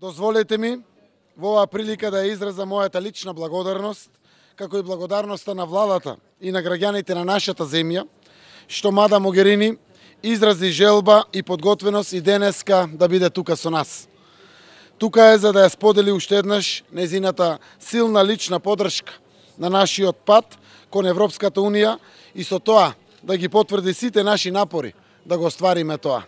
Дозволете ми во оваа прилика да ја изразам мојата лична благодарност, како и благодарноста на владата и на граѓаните на нашата земја, што Мада Могерини изрази желба и подготвеност и денеска да биде тука со нас. Тука е за да ја сподели уште еднаш незината силна лична поддршка на нашиот пат кон Европската Унија и со тоа да ги потврди сите наши напори да го оствариме тоа.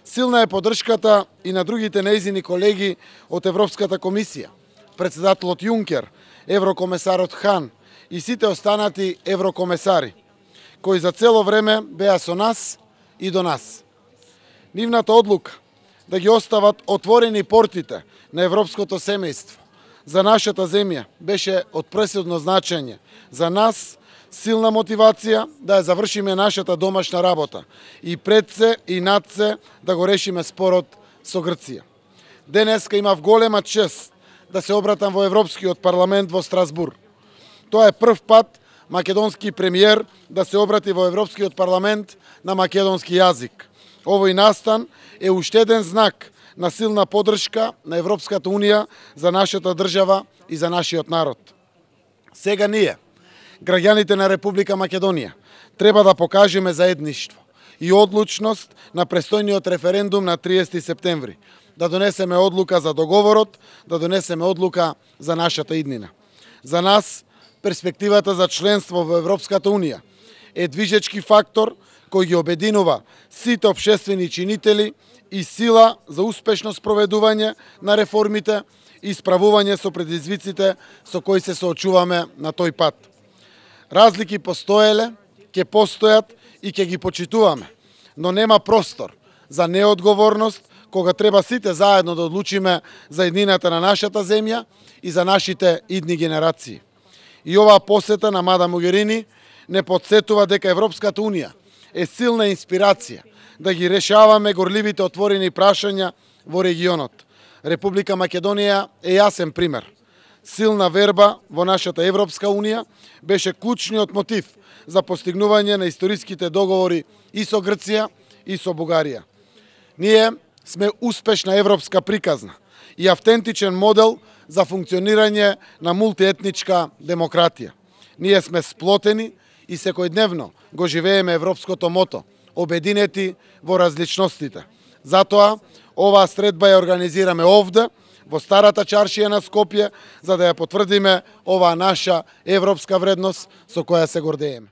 Силна е поддршката и на другите нејзини колеги од Европската комисија, председателот Јункер, еврокомесарот Хан и сите останати еврокомесари, кои за цело време беа со нас и до нас. Нивната одлука да ги остават отворени портите на европското семејство за нашата земја беше од пресудно значење за нас, силна мотивација да ја завршиме нашата домашна работа и пред се и над се да го решиме спорот со Грција. Денеска имав голема чест да се обратам во Европскиот парламент во Страсбур. Тоа е прв пат македонски премиер да се обрати во Европскиот парламент на македонски јазик. Овој настан е уште еден знак на силна поддршка на Европската Унија за нашата држава и за нашиот народ. Сега ние, граѓаните на Република Македонија, треба да покажеме заедништво и одлучност на престојниот референдум на 30 септември, да донесеме одлука за договорот, да донесеме одлука за нашата иднина. За нас, перспективата за членство во Европската Унија е движечки фактор кој ги обединува сите општествени чинители и сила за успешно спроведување на реформите и справување со предизвиците со кои се соочуваме на тој пат. Разлики постоеле, ќе постојат и ќе ги почитуваме, но нема простор за неодговорност кога треба сите заедно да одлучиме за еднината на нашата земја и за нашите идни генерации. И оваа посета на Мада Могерини не подсетува дека Европската Унија е силна инспирација да ги решаваме горливите отворени прашања во регионот. Република Македонија е јасен пример. Силна верба во нашата Европска Унија беше клучниот мотив за постигнување на историските договори и со Грција и со Бугарија. Ние сме успешна европска приказна и автентичен модел за функционирање на мултиетничка демократија. Ние сме сплотени и секојдневно го живееме европското мото, обединети во различностите. Затоа, оваа средба ја организираме овде, во старата чаршија на Скопје, за да ја потврдиме оваа наша европска вредност со која се гордееме.